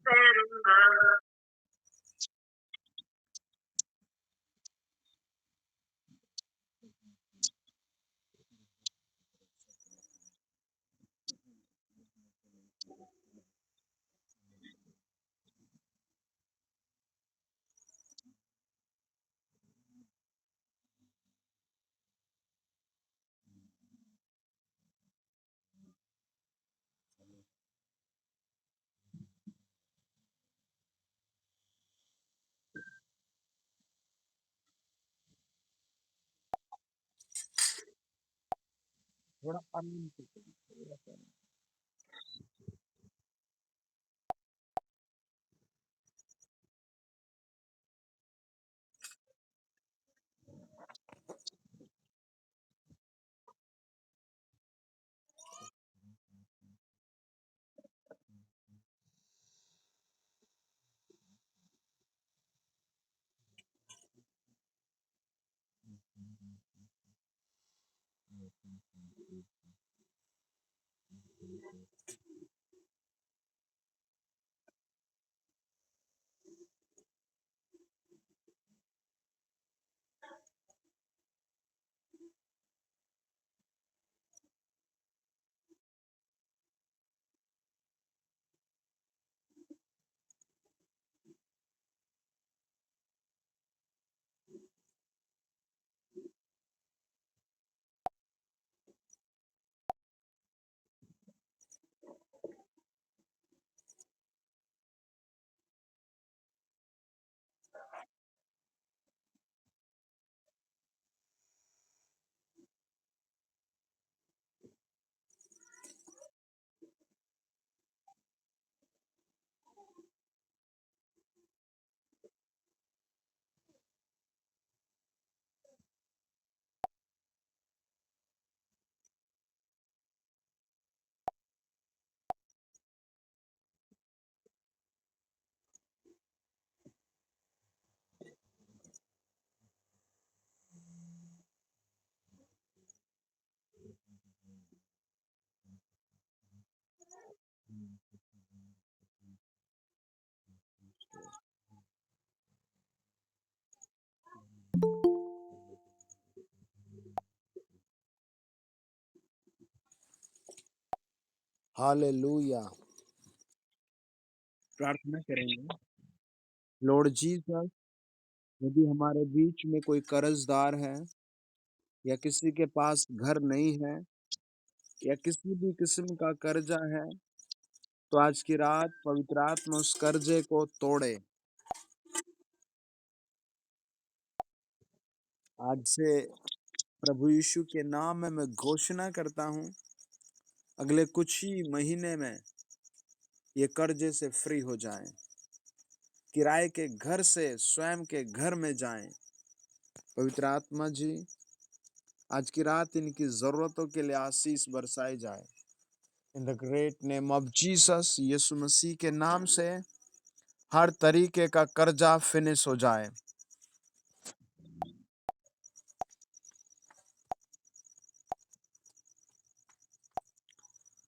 ठहरूंगा। थोड़ा unlimited. Hallelujah. प्रार्थना करेंगे। लॉर्ड जीसस, यदि हमारे बीच में कोई कर्जदार है या किसी के पास घर नहीं है या किसी भी किस्म का कर्जा है, तो आज की रात पवित्र आत्मा उस कर्जे को तोड़े। आज से प्रभु यीशु के नाम में मैं घोषणा करता हूँ, अगले कुछ ही महीने में ये कर्जे से फ्री हो जाएं, किराए के घर से स्वयं के घर में जाएं। पवित्र आत्मा जी, आज की रात इनकी जरूरतों के लिए आशीष बरसाई जाए। In the great name of Jesus, Yeshu Masih के नाम से हर तरीके का कर्जा फिनिश हो जाए।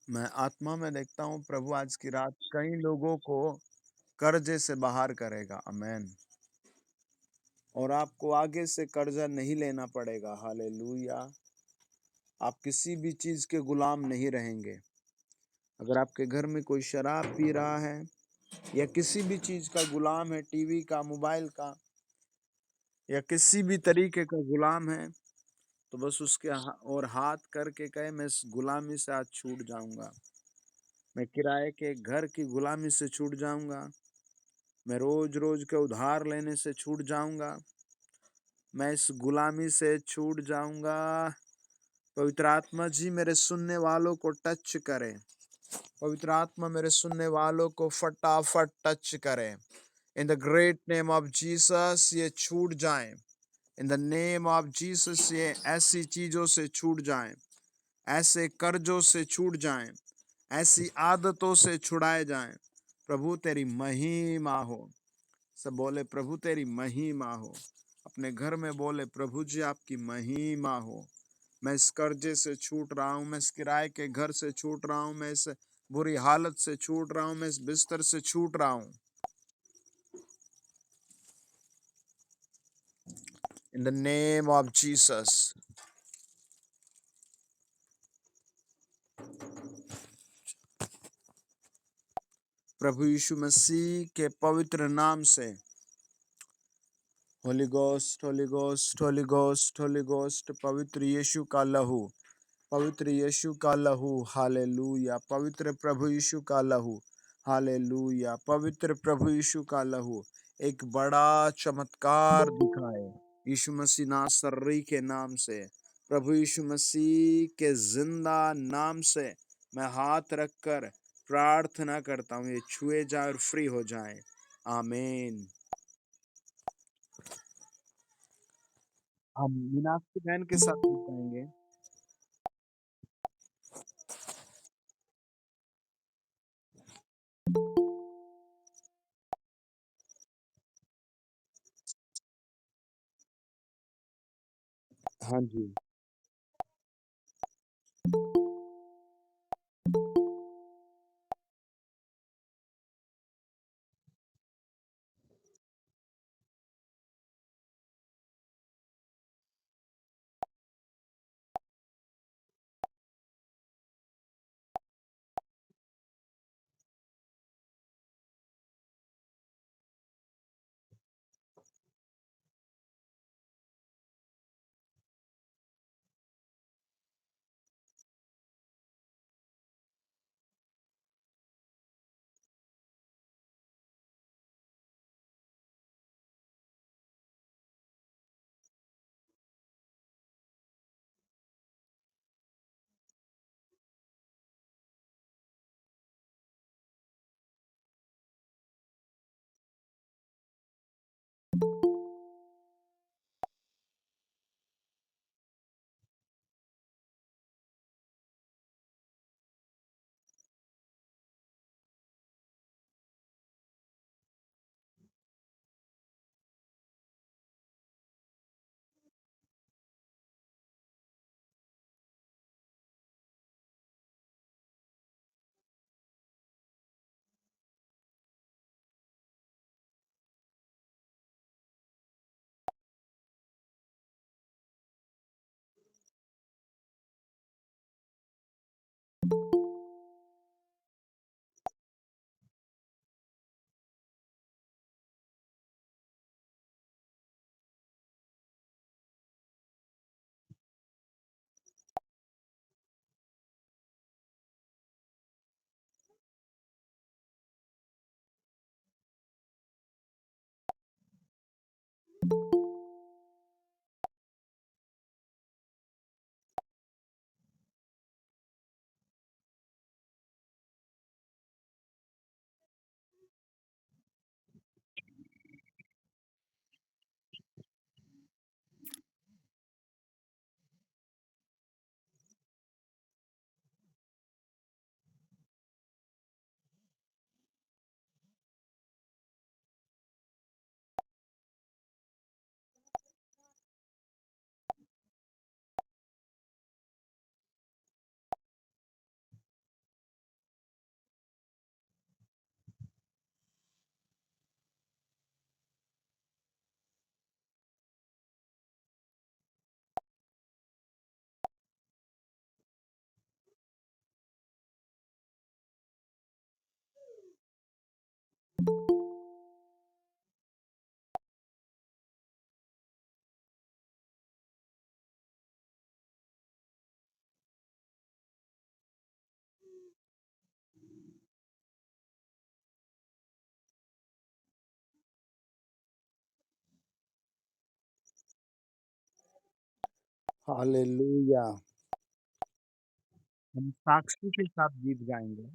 मैं आत्मा में देखता हूँ प्रभु आज की रात कई लोगों को कर्जे से बाहर करेगा। आमेन। और आपको आगे से कर्जा नहीं लेना पड़ेगा। हालेलुया। आप किसी भी चीज के गुलाम नहीं रहेंगे। अगर आपके घर में कोई शराब पी रहा है या किसी भी चीज का गुलाम है, टीवी का, मोबाइल का, या किसी भी तरीके का गुलाम है, तो बस उसके और हाथ करके कहे, मैं इस गुलामी से आज छूट जाऊंगा। मैं किराए के घर की गुलामी से छूट जाऊंगा। मैं रोज रोज के उधार लेने से छूट जाऊंगा। मैं इस गुलामी से छूट जाऊंगा। पवित्र आत्मा जी मेरे सुनने वालों को टच करें। पवित्र आत्मा मेरे सुनने वालों को फटाफट टच करें। इन the great name of Jesus ये छूट जाएं। इन द नेम ऑफ जीसस ये ऐसी चीजों से छूट जाएं, ऐसे कर्जों से छूट जाएं, ऐसी आदतों से छुड़ाए जाएं। प्रभु तेरी महिमा हो। सब बोले प्रभु तेरी महिमा हो। अपने घर में बोले प्रभु जी आपकी महिमा हो। मैं इस कर्जे से छूट रहा हूँ, मैं इस किराए के घर से छूट रहा हूँ, मैं इस बुरी हालत से छूट रहा हूं, मैं इस बिस्तर से छूट रहा हूं। In the name of Jesus. प्रभु यीशु मसीह के पवित्र नाम से, holy ghost, holy ghost, holy ghost, holy ghost, पवित्र यीशु का लहू, पवित्र यीशु का लहू, हालेलुया, पवित्र प्रभु यीशु का लहू, हालेलुया, पवित्र प्रभु यीशु का लहू एक बड़ा चमत्कार दिखाए यीशु मसीह नासरी के नाम से। प्रभु यीशु मसीह के जिंदा नाम से मैं हाथ रखकर प्रार्थना करता हूँ, ये छुए जाए और फ्री हो जाए। आमीन। हम मीनाक्षी बहन के साथ गीत गाएंगे। हाँ जी। हालेलुया। हम साक्षी के साथ गीत गाएंगे।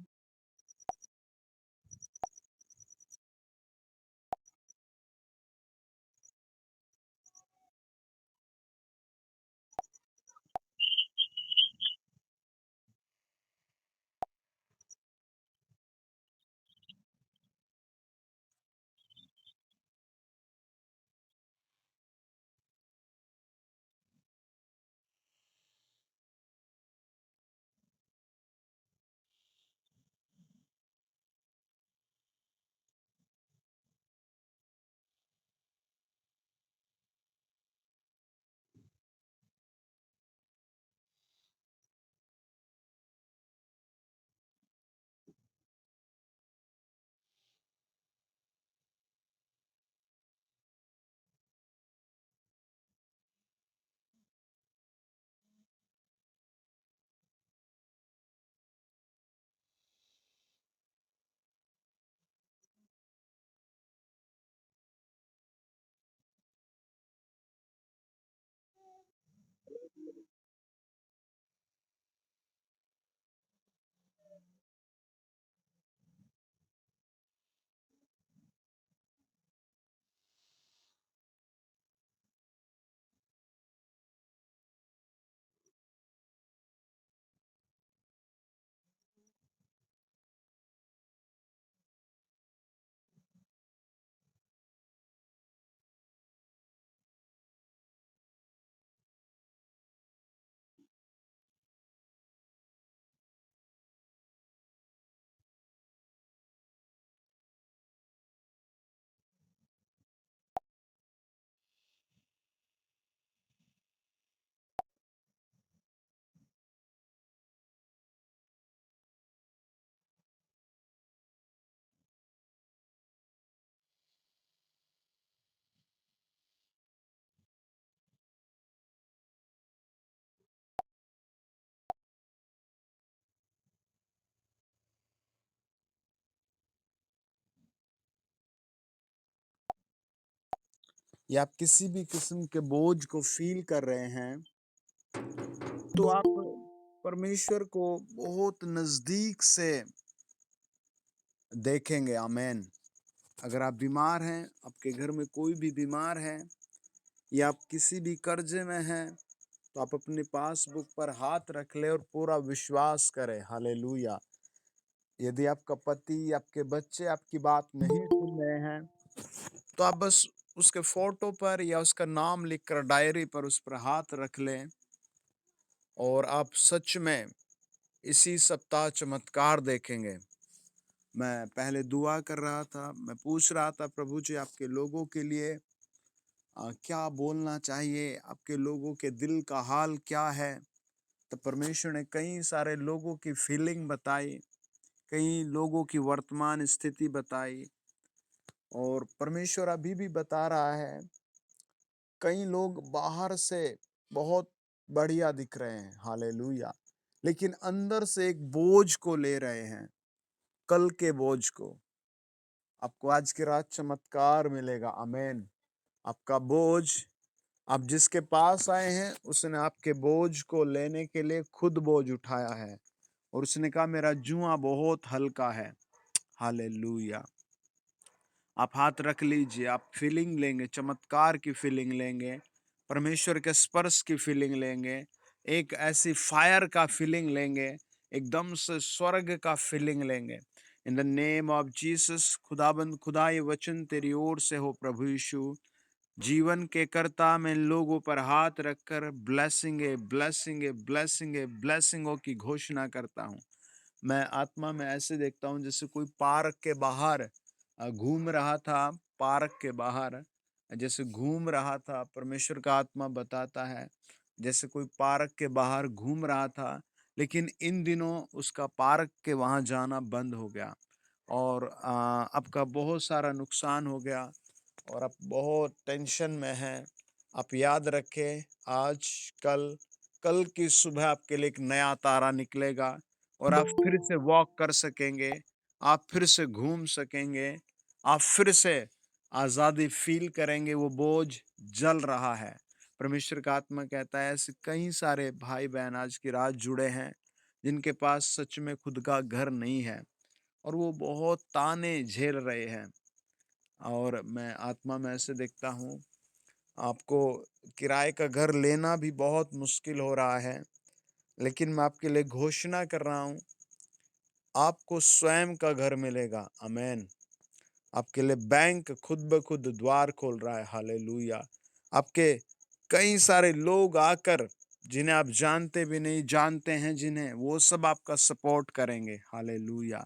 या आप किसी भी किस्म के बोझ को फ़ील कर रहे हैं, तो आप परमेश्वर को बहुत नज़दीक से देखेंगे। आमीन। अगर आप बीमार हैं, आपके घर में कोई भी बीमार है या आप किसी भी कर्ज़े में हैं, तो आप अपने पासबुक पर हाथ रख लें और पूरा विश्वास करें। हालेलुया! यदि आपका पति, आपके बच्चे आपकी बात नहीं सुन रहे हैं, तो आप बस उसके फ़ोटो पर या उसका नाम लिखकर डायरी पर उस पर हाथ रख लें और आप सच में इसी सप्ताह चमत्कार देखेंगे। मैं पहले दुआ कर रहा था, मैं पूछ रहा था प्रभु जी आपके लोगों के लिए क्या बोलना चाहिए? आपके लोगों के दिल का हाल क्या है? तो परमेश्वर ने कई सारे लोगों की फीलिंग बताई, कई लोगों की वर्तमान स्थिति बताई और परमेश्वर अभी भी बता रहा है, कई लोग बाहर से बहुत बढ़िया दिख रहे हैं, हालेलुया! लेकिन अंदर से एक बोझ को ले रहे हैं, कल के बोझ को। आपको आज की रात चमत्कार मिलेगा, आमीन। आपका बोझ आप जिसके पास आए हैं, उसने आपके बोझ को लेने के लिए खुद बोझ उठाया है और उसने कहा मेरा जुआ बहुत हल्का है। हालेलुया! आप हाथ रख लीजिए, आप फीलिंग लेंगे, चमत्कार की फीलिंग लेंगे, परमेश्वर के स्पर्श की फीलिंग लेंगे, एक ऐसी फायर का फीलिंग लेंगे, एकदम से स्वर्ग का फीलिंग लेंगे। इन द नेम ऑफ जीसस खुदाबंद खुदा ये वचन तेरी ओर से हो प्रभु यीशु। जीवन के कर्ता मैं इन लोगों पर हाथ रखकर ब्लेसिंगों की घोषणा करता हूँ। मैं आत्मा में ऐसे देखता हूँ जैसे कोई पार्क के बाहर घूम रहा था, पार्क के बाहर जैसे घूम रहा था, परमेश्वर का आत्मा बताता है, जैसे कोई पार्क के बाहर घूम रहा था, लेकिन इन दिनों उसका पार्क के वहाँ जाना बंद हो गया और आपका बहुत सारा नुकसान हो गया और आप बहुत टेंशन में हैं। आप याद रखें आज, कल, कल की सुबह आपके लिए एक नया तारा निकलेगा और आप फिर से वॉक कर सकेंगे, आप फिर से घूम सकेंगे, आप फिर से आज़ादी फ़ील करेंगे, वो बोझ जल रहा है। परमेश्वर का आत्मा कहता है ऐसे कई सारे भाई-बहन आज की रात जुड़े हैं, जिनके पास सच में खुद का घर नहीं है और वो बहुत ताने झेल रहे हैं और मैं आत्मा में ऐसे देखता हूँ, आपको किराए का घर लेना भी बहुत मुश्किल हो रहा है, लेकिन मैं आपके लिए घोषणा कर रहा हूँ, आपको स्वयं का घर मिलेगा, आमीन। आपके लिए बैंक खुद ब खुद द्वार खोल रहा है, हालेलुया। आपके कई सारे लोग आकर जिन्हें आप जानते भी नहीं, जानते हैं जिन्हें, वो सब आपका सपोर्ट करेंगे, हालेलुया।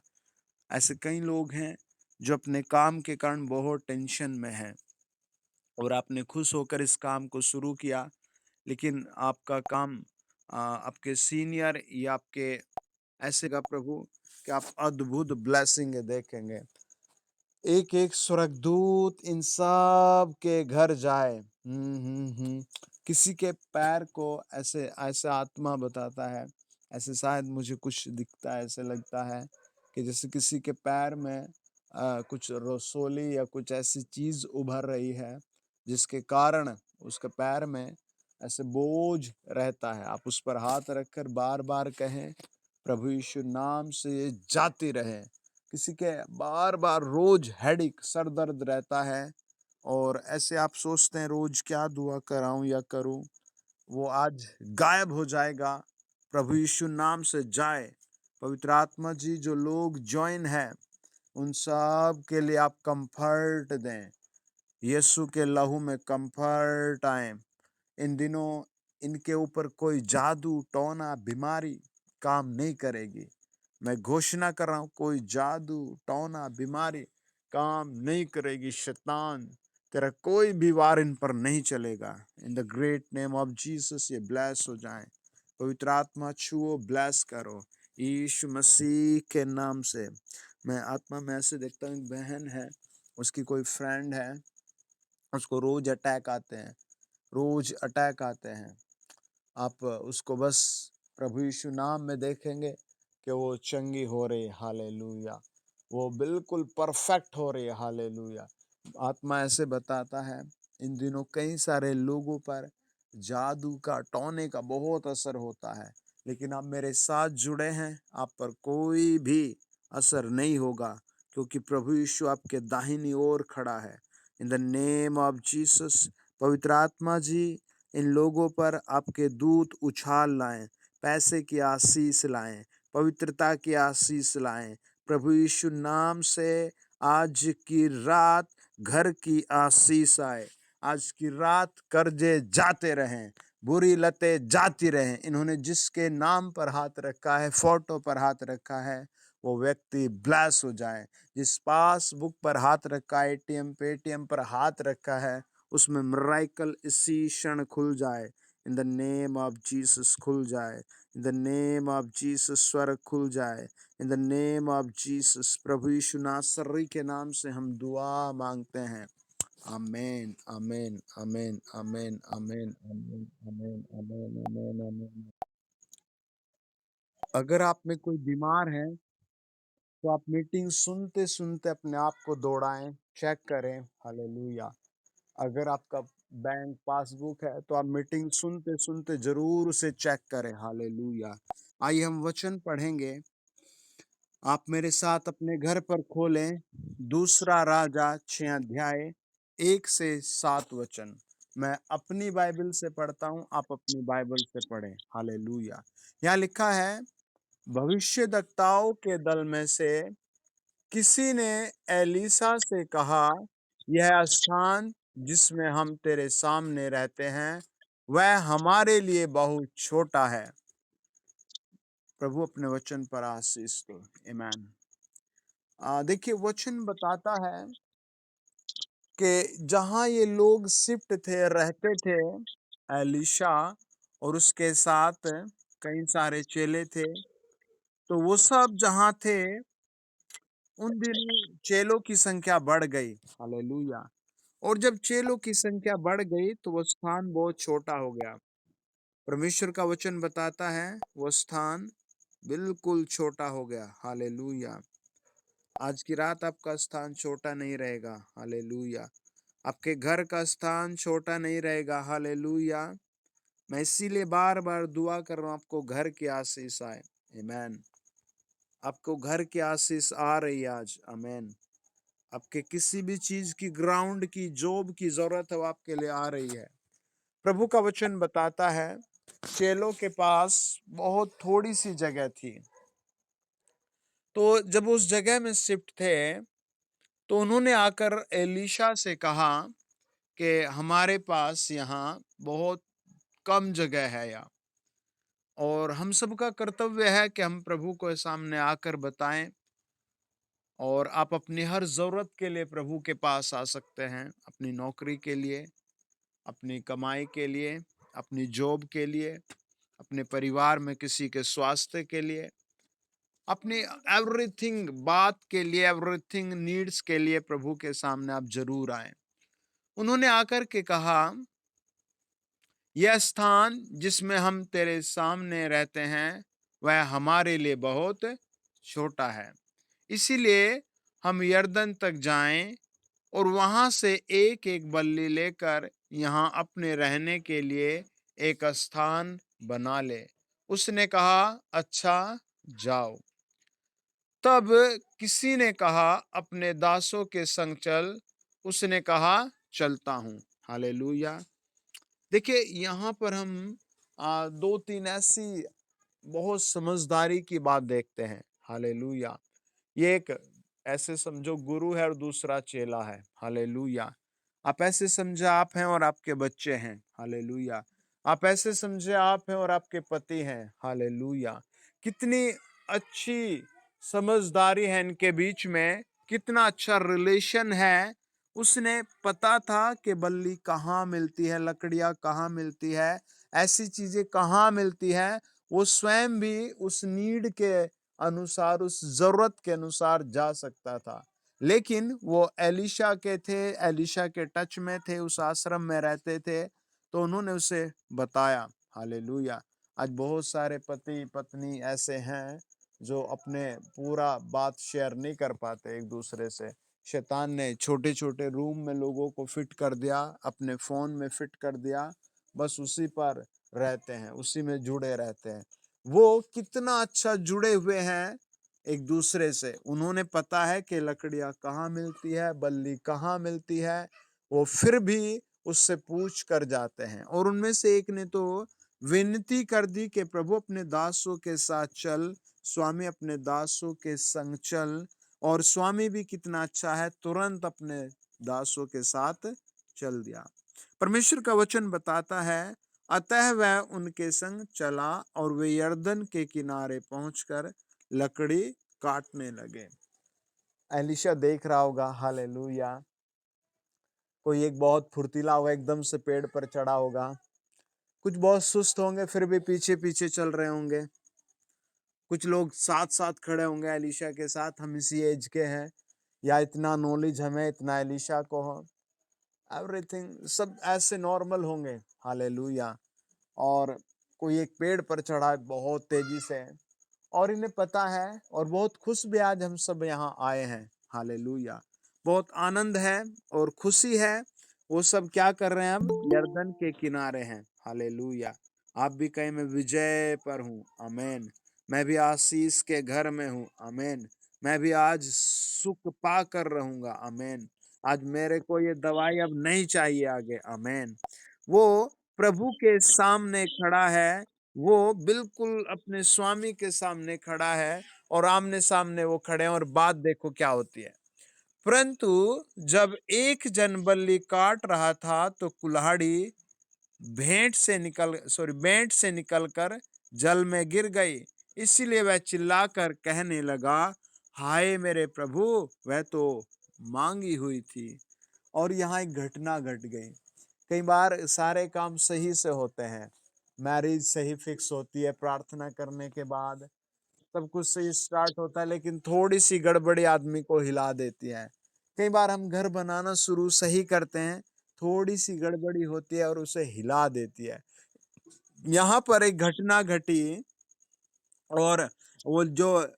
ऐसे कई लोग हैं जो अपने काम के कारण बहुत टेंशन में हैं और आपने खुश होकर इस काम को शुरू किया, लेकिन आपका काम आपके सीनियर या आपके ऐसे का प्रभु कि आप अद्भुत ब्लेसिंग देखेंगे। एक-एक स्वर्गदूत इन सब के घर जाए। किसी के पैर को ऐसे ऐसा आत्मा बताता है, ऐसे शायद मुझे कुछ दिखता है, ऐसे लगता है कि जैसे किसी के पैर में कुछ रसौली या कुछ ऐसी चीज़ उभर रही है, जिसके कारण उसके पैर में ऐसे बोझ रहता है। आप उस पर हाथ रखकर बार-बार कहें, प्रभु यीशु नाम से ये जाती रहे। किसी के बार-बार रोज़ हेडेक सर दर्द रहता है और ऐसे आप सोचते हैं रोज़ क्या दुआ कराऊँ या करूँ, वो आज गायब हो जाएगा, प्रभु यीशु नाम से जाए। पवित्र आत्मा जी जो लोग जॉइन हैं, उन सब के लिए आप कम्फर्ट दें। यीशु के लहू में कम्फर्ट आए। इन दिनों इनके ऊपर कोई जादू, टोना, बीमारी काम नहीं करेगी। मैं घोषणा कर रहा हूँ कोई जादू, टोना, बीमारी काम नहीं करेगी। शैतान तेरा कोई भी वार इन पर नहीं चलेगा। इन the great name of Jesus ये ब्लेस हो जाएं। पवित्र आत्मा छुओ, ब्लेस करो यीशु मसीह के नाम से। मैं आत्मा में ऐसे देखता हूँ, एक बहन है, उसकी कोई फ्रेंड है, उसको रोज अटैक आते हैं, रोज अटैक आते हैं। आप उसको बस प्रभु यीशु नाम में देखेंगे कि वो चंगी हो रही है, हालेलुया। वो बिल्कुल परफेक्ट हो रही है, हालेलुया। आत्मा ऐसे बताता है, इन दिनों कई सारे लोगों पर जादू का, टोने का बहुत असर होता है, लेकिन आप मेरे साथ जुड़े हैं, आप पर कोई भी असर नहीं होगा, क्योंकि प्रभु यीशु आपके दाहिनी ओर खड़ा है। इन द नेम ऑफ जीसस, पवित्र आत्मा जी, इन लोगों पर आपके दूत उछाल लाएं, पैसे की आशीष लाएं, पवित्रता की आशीष लाएं। प्रभु यीशु नाम से आज की रात घर की आशीष आए। आज की रात कर्जे जाते रहें, बुरी लतें जाती रहें। इन्होंने जिसके नाम पर हाथ रखा है, फोटो पर हाथ रखा है, वो व्यक्ति ब्लेस हो जाए। जिस पासबुक पर हाथ रखा है, एटीएम पेटीएम पर हाथ रखा है, उसमें मिरेकल इसी क्षण खुल जाए। In the name of Jesus खुल जाए। In the name of Jesus स्वर्ग खुल जाए। In the name of Jesus, प्रभु यीशु नासरी के नाम से हम दुआ मांगते हैं। आमेन, आमेन, आमेन, आमेन, आमेन, आमेन, आमेन, आमेन, आमेन, आमेन। अगर आप में कोई बीमार है, तो आप मीटिंग सुनते सुनते अपने आप को दौड़ाएं, चेक करें। हालेलुया। अगर आपका बैंक पासबुक है, तो आप मीटिंग सुनते सुनते जरूर उसे चेक करें। हालेलुया। आइए हम वचन पढ़ेंगे। आप मेरे साथ अपने घर पर खोलें, दूसरा राजा 6 अध्याय 1 से 7 वचन। मैं अपनी बाइबल से पढ़ता हूं, आप अपनी बाइबल से पढ़ें। हालेलुया। यहाँ लिखा है, भविष्यद्वक्ताओं के दल में से किसी ने एलीशा से कहा, यह स्थान जिसमें हम तेरे सामने रहते हैं, वह हमारे लिए बहुत छोटा है। प्रभु अपने वचन पर आशीष दो। आमीन। देखिए, वचन बताता है कि जहां ये लोग शिफ्ट थे, रहते थे, एलीशा और उसके साथ कई सारे चेले थे, तो वो सब जहां थे, उन दिनों चेलों की संख्या बढ़ गई। हालेलुया। और जब चेलों की संख्या बढ़ गई, तो वो स्थान बहुत छोटा हो गया। परमेश्वर का वचन बताता है, वो स्थान बिल्कुल छोटा हो गया। हालेलुया। आज की रात आपका स्थान छोटा नहीं रहेगा। हालेलुया। आपके घर का स्थान छोटा नहीं रहेगा। हालेलुया। मैं इसीलिए बार बार दुआ कर रहा हूं, आपको घर की आशीष आए। आमेन। आपको घर की आशीष आ रही है आज। आमेन। आपके किसी भी चीज की, ग्राउंड की, जॉब की जरूरत है, वो आपके लिए आ रही है। प्रभु का वचन बताता है, चेलों के पास बहुत थोड़ी सी जगह थी। तो जब उस जगह में शिफ्ट थे, तो उन्होंने आकर एलीशा से कहा कि हमारे पास यहाँ बहुत कम जगह है यहाँ, और हम सबका कर्तव्य है कि हम प्रभु के सामने आकर बताएं, और आप अपनी हर जरूरत के लिए प्रभु के पास आ सकते हैं। अपनी नौकरी के लिए, अपनी कमाई के लिए, अपनी जॉब के लिए, अपने परिवार में किसी के स्वास्थ्य के लिए, अपनी एवरीथिंग बात के लिए, एवरीथिंग नीड्स के लिए प्रभु के सामने आप जरूर आए। उन्होंने आकर के कहा, यह स्थान जिसमें हम तेरे सामने रहते हैं, वह हमारे लिए बहुत छोटा है। इसीलिए हम यरदन तक जाएं और वहां से एक एक बल्ली लेकर यहाँ अपने रहने के लिए एक स्थान बना ले। उसने कहा, अच्छा, जाओ। तब किसी ने कहा, अपने दासों के संग चल। उसने कहा, चलता हूं। हालेलुया। देखिए, यहाँ पर हम दो तीन ऐसी बहुत समझदारी की बात देखते हैं। हालेलुया। ये एक ऐसे समझो गुरु है और दूसरा चेला है। हालेलुया। आप ऐसे समझे आप हैं और आपके बच्चे हैं। हालेलुया। आप ऐसे समझे आप हैं और आपके पति हैं। हालेलुया। कितनी अच्छी समझदारी है इनके बीच में, कितना अच्छा रिलेशन है। उसने पता था कि बल्ली कहाँ मिलती है, लकड़ियाँ कहाँ मिलती है, ऐसी चीजें कहाँ मिलती है। वो स्वयं भी उस नीड के अनुसार, उस जरूरत के अनुसार जा सकता था। लेकिन वो एलीशा के थे, एलीशा के टच में थे, उस आश्रम में रहते थे, तो उन्होंने उसे बताया। हालेलुया। आज बहुत सारे पति पत्नी ऐसे हैं जो अपने पूरा बात शेयर नहीं कर पाते एक दूसरे से, शैतान ने छोटे-छोटे रूम में लोगों को फिट कर दिया, अपने फ़ोन में फिट कर दिया, बस उसी पर रहते हैं, उसी में जुड़े रहते हैं। वो कितना अच्छा जुड़े हुए हैं एक-दूसरे से, उन्होंने पता है कि लकड़ियाँ कहाँ मिलती है, बल्ली कहाँ मिलती है, वो फिर भी उससे पूछ कर जाते हैं और उनमें से एक ने तो विनती कर दी कि प्रभु अपने दासों के साथ चल, स्वामी अपने दासों के संग चल और स्वामी भी कितना अच्छा है, तुरंत अपने दासों के साथ चल दिया। परमेश्वर का वचन बताता है, अतः वह उनके संग चला और वे यरदन के किनारे पहुंचकर लकड़ी काटने लगे। एलीशा देख रहा होगा, हालेलुया। कोई एक बहुत फुर्तीला होगा, एकदम से पेड़ पर चढ़ा होगा। कुछ बहुत सुस्त होंगे, फिर भी पीछे-पीछे चल रहे होंगे। कुछ लोग साथ-साथ खड़े होंगे एलीशा के साथ, हम इसी एज के हैं या इतना नॉलेज हमें, इतना एलीशा को हो। एवरीथिंग सब ऐसे नॉर्मल होंगे, हालेलुया। और कोई एक पेड़ पर चढ़ा है बहुत तेजी से और इन्हें पता है और बहुत खुश भी आज हम सब यहाँ आए हैं, हालेलुया। बहुत आनंद है और खुशी है। वो सब क्या कर रहे हैं, अब यरदन के किनारे हैं, हालेलुया। आप भी कहें मैं विजय पर हूँ, आमीन। मैं भी आशीष के घर में हूँ, आमीन। मैं भी आज सुख पा कर रहूंगा, आमीन। आज मेरे को ये दवाई अब नहीं चाहिए आगे, आमीन। वो प्रभु के सामने खड़ा है, वो बिल्कुल अपने स्वामी के सामने खड़ा है और आमने-सामने वो खड़े हैं और बात देखो क्या होती है। परंतु जब एक जन बल्ली काट रहा था तो कुल्हाड़ी बेंट से निकलकर जल में गिर गई। इसीलिए वह चिल्लाकर कहने लगा, हाय मेरे प्रभु, वह तो मांगी हुई थी। और यहाँ एक घटना घट गई। कई बार सारे काम सही से होते हैं, मैरिज सही फिक्स होती है प्रार्थना करने के बाद, सब कुछ सही स्टार्ट होता है, लेकिन थोड़ी सी गड़बड़ी आदमी को हिला देती है। कई बार हम घर बनाना शुरू सही करते हैं, थोड़ी सी गड़बड़ी होती है और उसे हिला देती है। यहाँ पर एक घटना घटी और वो जो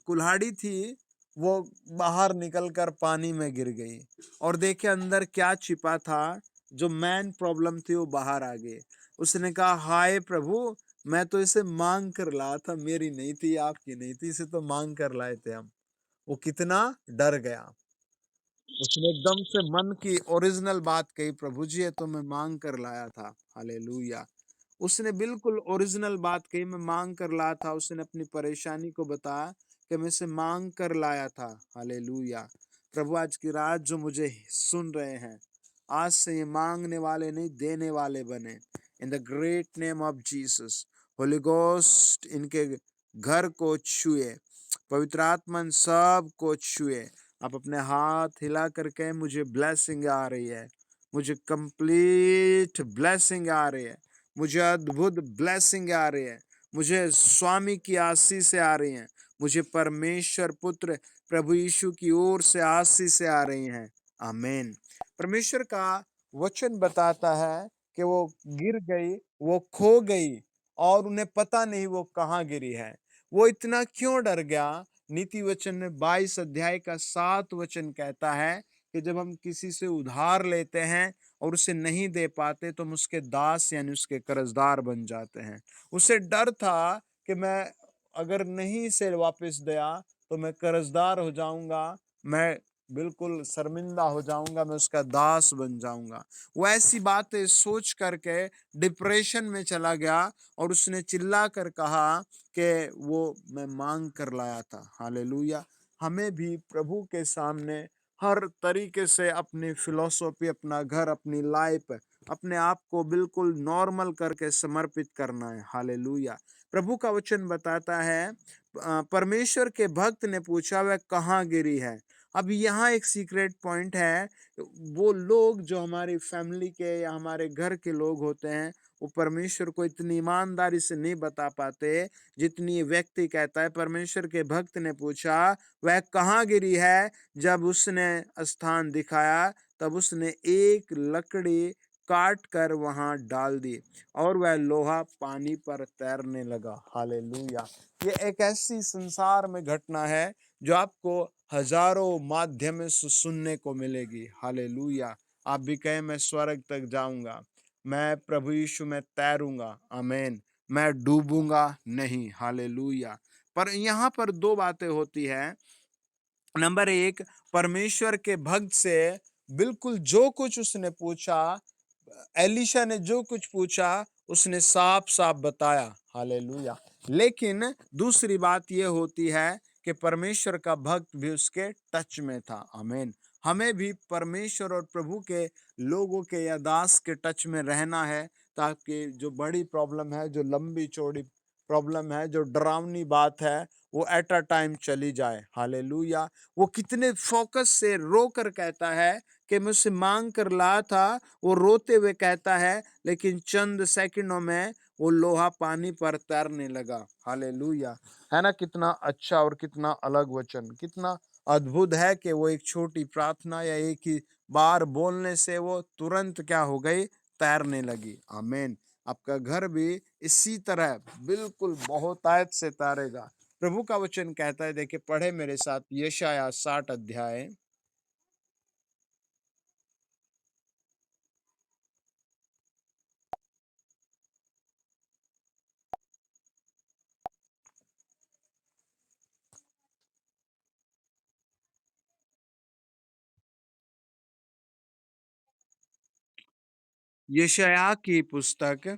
कुल्हाड़ी थी, वो बाहर निकलकर पानी में गिर गई और देखिए अंदर क्या छिपा था। जो मेन प्रॉब्लम थी वो बाहर आ गई। उसने कहा, हाय प्रभु, मैं तो इसे मांग कर लाया था, मेरी नहीं थी, आपकी नहीं थी, इसे तो मांग कर लाए थे हम। वो कितना डर गया। उसने एकदम से मन की ओरिजिनल बात कही, प्रभु जी ये तो मैं मांग कर लाया था, हालेलुया। उसने बिल्कुल ओरिजिनल बात कही, मैं मांग कर लाया था। उसने अपनी परेशानी को बताया कि मैं इसे मांग कर लाया था, हालेलुया। प्रभु आज की रात जो मुझे सुन रहे हैं, आज से ये मांगने वाले नहीं देने वाले बने, in the great name of Jesus. Holy ghost इनके घर को छुए, पवित्र आत्मा इन सब को छुए। आप अपने हाथ हिला करके, मुझे ब्लेसिंग आ रही है, मुझे कंप्लीट ब्लेसिंग आ रही है, मुझे अद्भुत ब्लेसिंग आ रही है, मुझे स्वामी की आशीष आ रही हैं, मुझे परमेश्वर पुत्र प्रभु यीशु की ओर से आशीष आ रही हैं, आमीन। परमेश्वर का वचन बताता है कि वो गिर गई, वो खो गई और उन्हें पता नहीं वो कहाँ गिरी है। वो इतना क्यों डर गया? नीति वचन में 22 अध्याय का 7 वचन कहता है कि जब हम किसी से उधार लेते हैं और उसे नहीं दे पाते तो हम उसके दास यानी उसके कर्जदार बन जाते हैं। उसे डर था कि मैं अगर नहीं इसे वापस दिया तो मैं कर्जदार हो जाऊंगा, मैं बिल्कुल शर्मिंदा हो जाऊंगा, मैं उसका दास बन जाऊंगा। वो ऐसी बातें सोच करके डिप्रेशन में चला गया और उसने चिल्ला कर कहा कि वो मैं मांग कर लाया था, हालेलुया। हमें भी प्रभु के सामने हर तरीके से अपनी फिलॉसफी, अपना घर, अपनी लाइफ, अपने आप को बिल्कुल नॉर्मल करके समर्पित करना है, हालेलुया। प्रभु का वचन बताता है, परमेश्वर के भक्त ने पूछा, वह कहाँ गिरी है। अब यहाँ एक सीक्रेट पॉइंट है। वो लोग जो हमारी फैमिली के या हमारे घर के लोग होते हैं, वो परमेश्वर को इतनी ईमानदारी से नहीं बता पाते जितनी व्यक्ति कहता है। परमेश्वर के भक्त ने पूछा, वह कहाँ गिरी है। जब उसने स्थान दिखाया तब उसने एक लकड़ी काट कर वहां डाल दी और वह लोहा पानी पर तैरने लगा, हालेलुया। ये एक ऐसी संसार में घटना है जो आपको हजारों माध्यम से सुनने को मिलेगी। हालेलुया। आप भी कहें मैं स्वर्ग तक जाऊँगा, मैं प्रभु यीशु में तैरूँगा, आमीन। मैं डूबूँगा नहीं, हालेलुया। पर यहाँ पर 2 बातें होती हैं। नंबर 1, परमेश्वर के भक्त से बिल्कुल जो कुछ उसने पूछा, एलीशा ने जो कुछ पूछा उसने साफ-साफ बताया, हालेलुया। लेकिन दूसरी बात ये होती है कि परमेश्वर का भक्त भी उसके टच में था, आमीन। हमें भी परमेश्वर और प्रभु के लोगों के या दास के टच में रहना है, ताकि जो बड़ी प्रॉब्लम है, जो लंबी-चौड़ी प्रॉब्लम है, जो डरावनी बात है, वो एट अ टाइम चली जाए, हालेलुया। वो कितने फोकस से रोकर कहता है कि मुझसे माँग कर लाया था, वो रोते हुए कहता है, लेकिन चंद सेकंडों में वो लोहा पानी पर तैरने लगा, हालेलुया। है ना? कितना अच्छा और कितना अलग वचन, कितना अद्भुत है कि वो एक छोटी प्रार्थना या एक ही बार बोलने से वो तुरंत क्या हो गई? तैरने लगी, आमीन। आपका घर भी इसी तरह बिल्कुल बहुतायत से तैरेगा। प्रभु का वचन कहता है, देखिए पढ़े मेरे साथ यशायाह 60 अध्याय। यशायाह की पुस्तक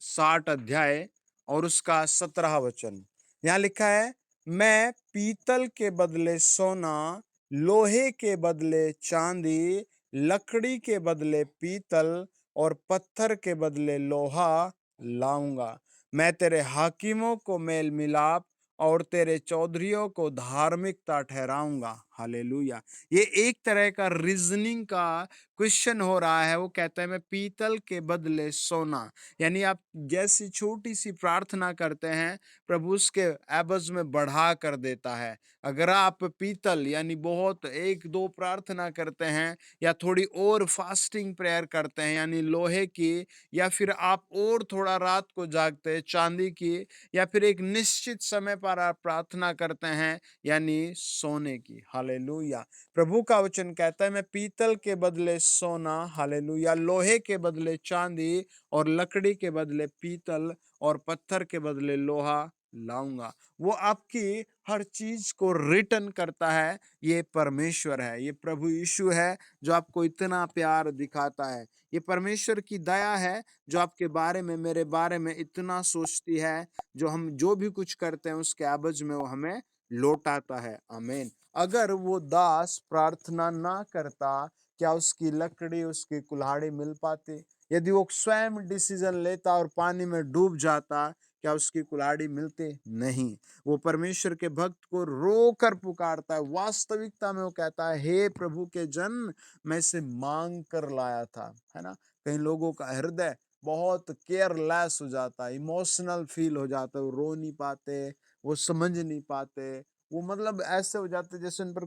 60 अध्याय और उसका 17 वचन। यहाँ लिखा है, मैं पीतल के बदले सोना, लोहे के बदले चांदी, लकड़ी के बदले पीतल और पत्थर के बदले लोहा लाऊंगा। मैं तेरे हाकिमों को मेल मिलाप और तेरे चौधरियों को धार्मिकता ठहराऊंगा, हालेलुया। ये एक तरह का रीजनिंग का क्वेश्चन हो रहा है। वो कहता है, मैं पीतल के बदले सोना, यानी आप जैसी छोटी-सी प्रार्थना करते हैं, प्रभु उसके एवज़ में बढ़ा कर देता है। अगर आप पीतल यानी बहुत 1-2 प्रार्थना करते हैं या थोड़ी और फास्टिंग प्रेयर करते हैं यानी लोहे की, या फिर आप और थोड़ा रात को जागते हैं चांदी की, या फिर एक निश्चित समय पर आप प्रार्थना करते हैं यानी सोने की। हालेलुया! प्रभु का वचन कहता है, मैं पीतल के बदले सोना, हालेलुया, लोहे के बदले चांदी और लकड़ी के बदले पीतल और पत्थर के बदले लोहा लाऊंगा। वो आपकी हर चीज को रिटर्न करता है। ये परमेश्वर है, ये प्रभु यीशु है जो आपको इतना प्यार दिखाता है। ये परमेश्वर की दया है जो आपके बारे में, मेरे बारे में इतना सोचती है, जो हम जो भी कुछ करते हैं उसके एवज में वो हमें लौटाता है, आमीन। अगर वो दास प्रार्थना ना करता, क्या उसकी लकड़ी, उसकी कुल्हाड़ी मिल पाती? यदि वो स्वयं डिसीजन लेता और पानी में डूब जाता, क्या उसकी कुल्हाड़ी मिलती? नहीं। वो परमेश्वर के भक्त को रोकर पुकारता है। वास्तविकता में वो कहता है, हे प्रभु के जन, मैं इसे मांग कर लाया था। है ना? कई लोगों का हृदय बहुत केयरलेस हो जाता है, इमोशनल फील हो जाता है, वो रो नहीं पाते, वो समझ नहीं पाते, वो मतलब ऐसे हो जाते जैसे उन पर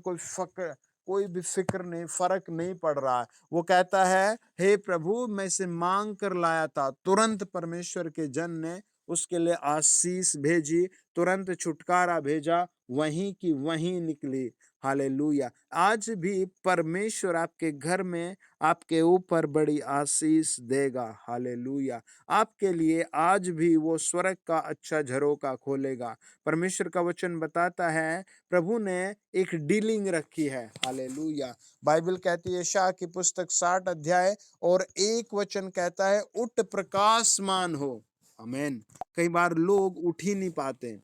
कोई भी फ़िक्र नहीं, फ़र्क नहीं पड़ रहा है। वो कहता है, हे प्रभु, मैं इसे माँग कर लाया था। तुरंत परमेश्वर के जन ने उसके लिए आशीष भेजी, तुरंत छुटकारा भेजा, वहीं की वहीं निकली। हालेलुया! आज भी परमेश्वर आपके घर में आपके ऊपर बड़ी आशीष देगा। हालेलुया! आपके लिए आज भी वो स्वर्ग का अच्छा झरोखा खोलेगा। परमेश्वर का वचन बताता है, प्रभु ने एक डीलिंग रखी है, हालेलुया। बाइबल कहती है, यशायाह की पुस्तक 60 अध्याय और 1 वचन कहता है, उठ प्रकाशमान हो, आमीन। कई बार लोग उठ ही नहीं पाते।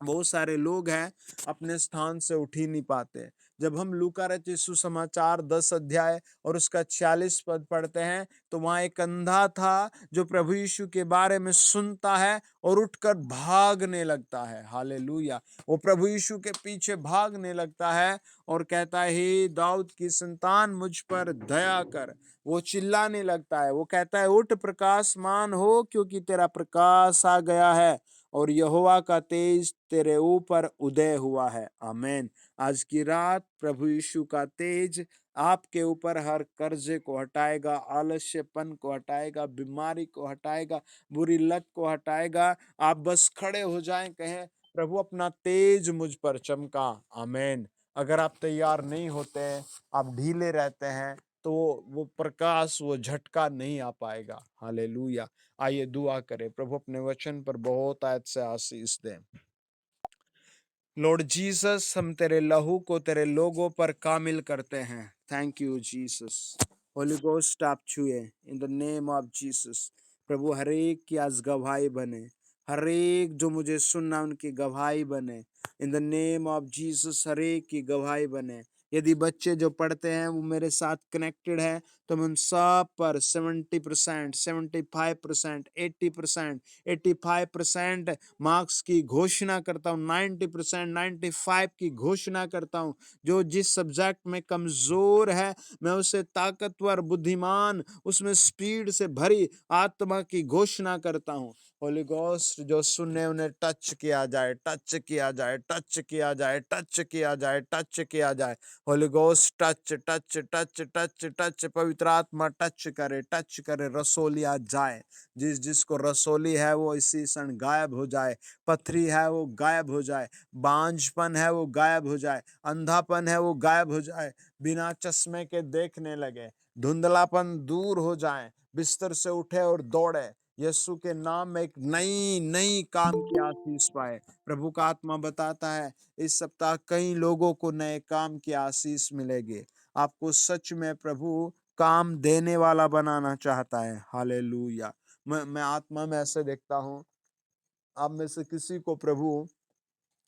बहुत सारे लोग हैं अपने स्थान से उठ ही नहीं पाते। जब हम लूका रचित सुसमाचार 10 अध्याय और उसका 46 पद पढ़ते हैं, तो वहां एक अंधा था जो प्रभु यीशु के बारे में सुनता है और उठकर भागने लगता है, हालेलुया। वो प्रभु यीशु के पीछे भागने लगता है और कहता है, हे दाऊद की संतान, मुझ पर दया कर। वो चिल्लाने लगता है, वो कहता है, उठ प्रकाशमान हो, क्योंकि तेरा प्रकाश आ गया है और यहोवा का तेज तेरे ऊपर उदय हुआ है, आमीन। आज की रात प्रभु यीशु का तेज आपके ऊपर हर कर्जे को हटाएगा, आलस्यपन को हटाएगा, बीमारी को हटाएगा, बुरी लत को हटाएगा। आप बस खड़े हो जाएं, कहें, प्रभु अपना तेज मुझ पर चमका, आमीन। अगर आप तैयार नहीं होते हैं, आप ढीले रहते हैं, तो वो प्रकाश, वो झटका नहीं आ पाएगा। हालेलुया। आइए दुआ करें। प्रभु अपने वचन पर बहुत आयत से आशीष दें। लॉर्ड जीसस, हम तेरे लहू को तेरे लोगों पर कामिल करते हैं। Thank you Jesus. Holy ghost आप छुए in the name of Jesus. प्रभु हर एक की आज गवाही बने, हर एक जो मुझे सुनना उनकी गवाही बने in the name of Jesus. हर एक की गवाही बने। यदि बच्चे जो पढ़ते हैं वो मेरे साथ कनेक्टेड है, तो मैं उन सब पर 70%, 75%, 80%, 85% मार्क्स की घोषणा करता हूँ। 90%, 95 की घोषणा करता हूँ। जो जिस सब्जेक्ट में कमजोर है, मैं उसे ताकतवर, बुद्धिमान, उसमें स्पीड से भरी आत्मा की घोषणा करता हूँ। होली गोस्ट जो सुने उन्हें टच किया जाए, टच किया जाए, टच किया जाए, टच किया जाए, टच किया जाए। Holi ghost touch touch touch touch touch, पवित्र आत्मा टच करे, टच करे, रसोलिया जाए। जिस जिसको रसोली है वो इसी क्षण गायब हो जाए। पथरी है वो गायब हो जाए। बांझपन है वो गायब हो जाए। अंधापन है वो गायब हो जाए। बिना चश्मे के देखने लगे। धुंधलापन दूर हो जाए। बिस्तर से उठे और दौड़े। यीशु के नाम में एक नई नई काम की आशीष पाए। प्रभु का आत्मा बताता है इस सप्ताह कई लोगों को नए काम की आशीष मिलेगी। आपको सच में प्रभु काम देने वाला बनाना चाहता है। हालेलुया। मैं आत्मा में ऐसे देखता हूँ, आप में से किसी को प्रभु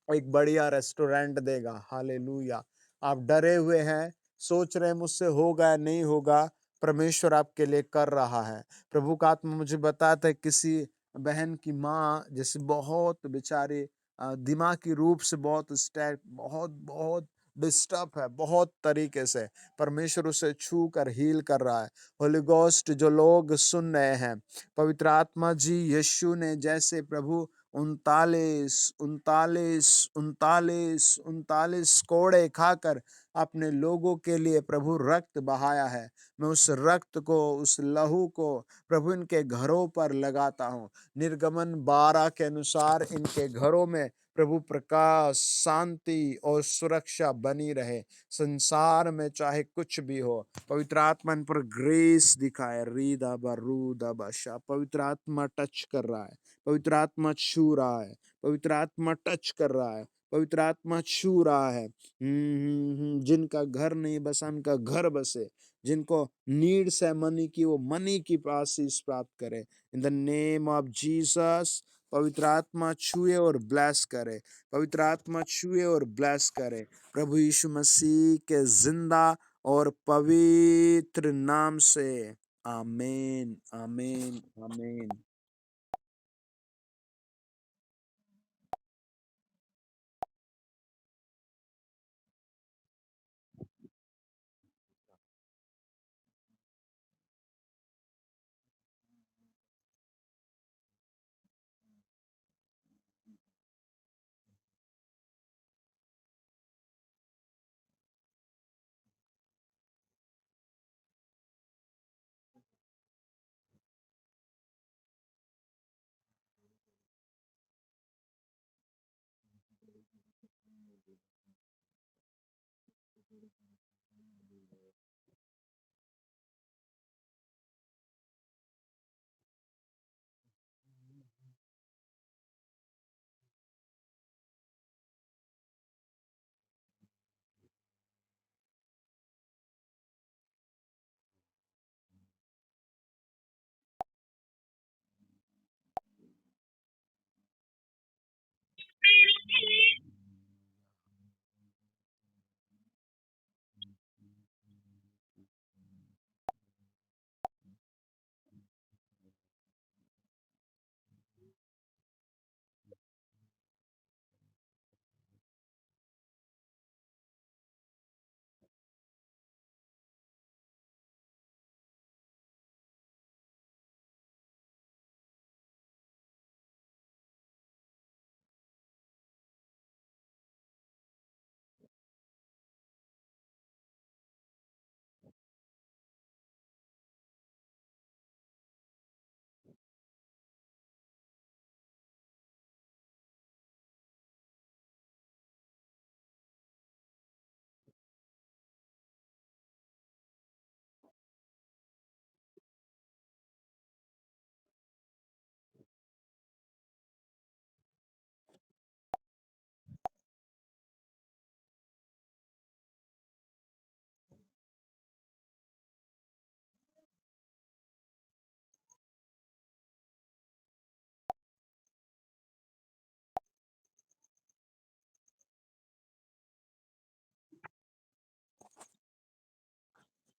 एक बढ़िया रेस्टोरेंट देगा। हालेलुया। आप डरे हुए हैं, सोच रहे हैं मुझसे होगा या नहीं होगा। परमेश्वर आपके लिए कर रहा है। प्रभु का आत्मा मुझे बताता है किसी बहन की माँ जैसे बहुत बेचारी दिमागी रूप से बहुत स्टैक, बहुत बहुत डिस्टर्ब है, बहुत तरीके से परमेश्वर उसे छू कर हील कर रहा है। होली गोस्ट जो लोग सुन रहे हैं, पवित्र आत्मा जी यीशु ने जैसे प्रभु 39 कोड़े खाकर अपने लोगों के लिए प्रभु रक्त बहाया है। मैं उस रक्त को, उस लहू को प्रभु इनके घरों पर लगाता हूँ। निर्गमन 12 के अनुसार इनके घरों में प्रभु प्रकाश, शांति और सुरक्षा बनी रहे। संसार में चाहे कुछ भी हो, पवित्र आत्मा इन पर ग्रेस दिखाए। रीदा बरूदा बाशा, पवित्र आत्मा टच कर रहा है, पवित्र आत्मा छू रहा है, पवित्र आत्मा टच कर रहा है, पवित्र आत्मा छू रहा है। जिनका घर नहीं बसा उनका घर बसे। जिनको नीड्स है मनी की, वो मनी की आशीष प्राप्त करे इन द नेम ऑफ जीसस। पवित्र आत्मा छुए और ब्लेस करे, पवित्र आत्मा छुए और ब्लेस करे। प्रभु यीशु मसीह के जिंदा और पवित्र नाम से आमीन, आमीन, आमीन।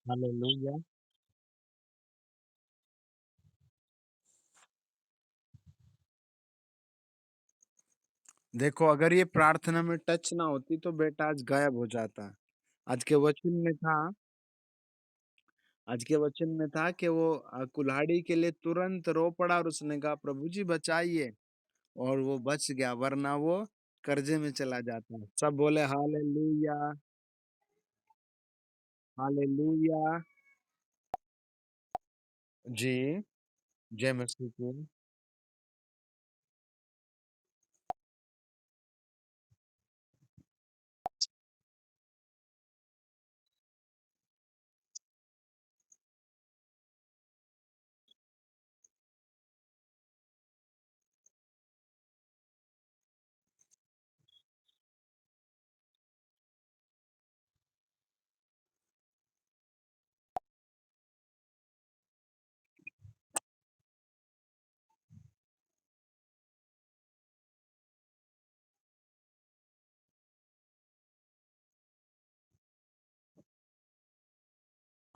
हालेलुया। देखो, अगर ये प्रार्थना में टच ना होती तो बेटा आज गायब हो जाता। आज के वचन में था आज के वचन में था कि वो कुल्हाड़ी के लिए तुरंत रो पड़ा और उसने कहा, "प्रभु जी बचाइए।" और वो बच गया, वरना वो कर्ज़े में चला जाता। सब बोले हालेलुया, हालेलुया। जी, जय मसीह की।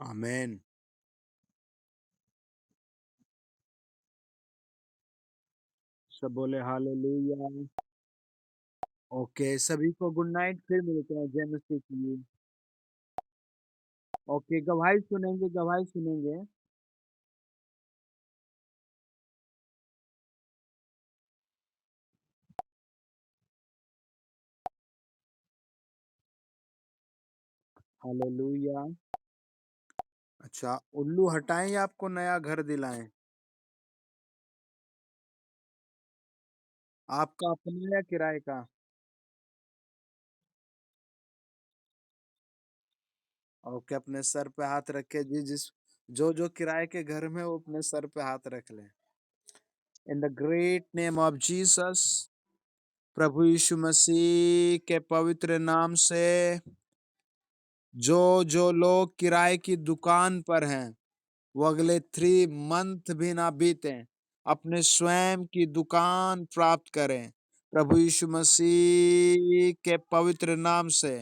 आमीन। सब बोले हालेलुया। ओके, सभी को गुड नाइट, फिर मिलते हैं, जय मसीह की। ओके, गवाही सुनेंगे, गवाही सुनेंगे। हालेलुया। अच्छा, उल्लू हटाएँ या आपको नया घर दिलाएँ? आपका अपना या किराए का? ओके, अपने सर पे हाथ रख के जो किराए के घर में, वो अपने सर पे हाथ रख लें। In the great name of Jesus, प्रभु यीशु मसीह के पवित्र नाम से, जो लोग किराए की दुकान पर हैं, वो अगले 3 मंथ भी ना बीतें, अपने स्वयं की दुकान प्राप्त करें। प्रभु यीशु मसीह के पवित्र नाम से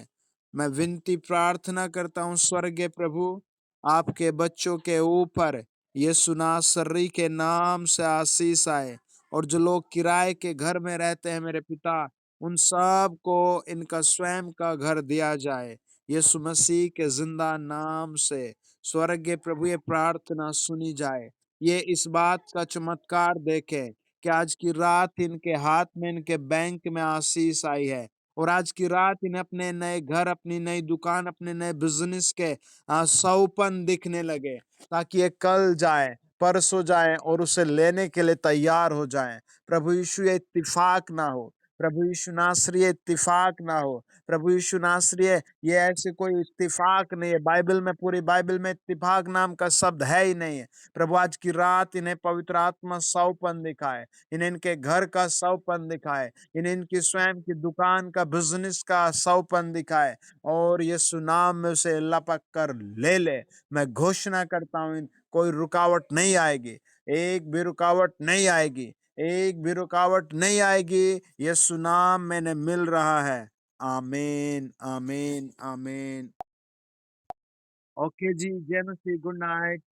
मैं विनती प्रार्थना करता हूँ, स्वर्गीय प्रभु, आपके बच्चों के ऊपर यीशु नासरी के नाम से आशीष आए। और जो लोग किराए के घर में रहते हैं मेरे पिता, उन सब को इनका स्वयं का घर दिया जाए। यीशु मसीह के ज़िंदा नाम से स्वर्गीय प्रभु, ये प्रार्थना सुनी जाए। ये इस बात का चमत्कार देखें कि आज की रात इनके हाथ में, इनके बैंक में आशीष आई है, और आज की रात इन्हें अपने नए घर, अपनी नई दुकान, अपने नए बिज़नेस के सौपन दिखने लगे, ताकि ये कल जाए, परसों जाए और उसे लेने के लिए तैयार हो जाएँ। प्रभु यीशु, ये इत्तेफ़ाक ना हो। प्रभु यीशु नासरी, ये इत्तेफ़ाक ना हो। प्रभु यीशु नासरी, ये ऐसे कोई इत्तेफाक नहीं है। बाइबल में, पूरी बाइबल में इत्तेफाक नाम का शब्द है ही नहीं है। प्रभु आज की रात इन्हें पवित्र आत्मा सौपन दिखाए, इन्हें इनके घर का सौपन दिखाए, इन्हें इनकी स्वयं की दुकान का, बिजनेस का सौपन दिखाए, और यीशु नाम में उसे लपक कर ले ले। मैं घोषणा करता हूँ, कोई रुकावट नहीं आएगी, एक भी रुकावट नहीं आएगी, एक भी रुकावट नहीं आएगी। यीशु नाम मैंने मिल रहा है। आमीन, आमीन, आमीन। ओके जी, जय मसीह, गुड नाइट।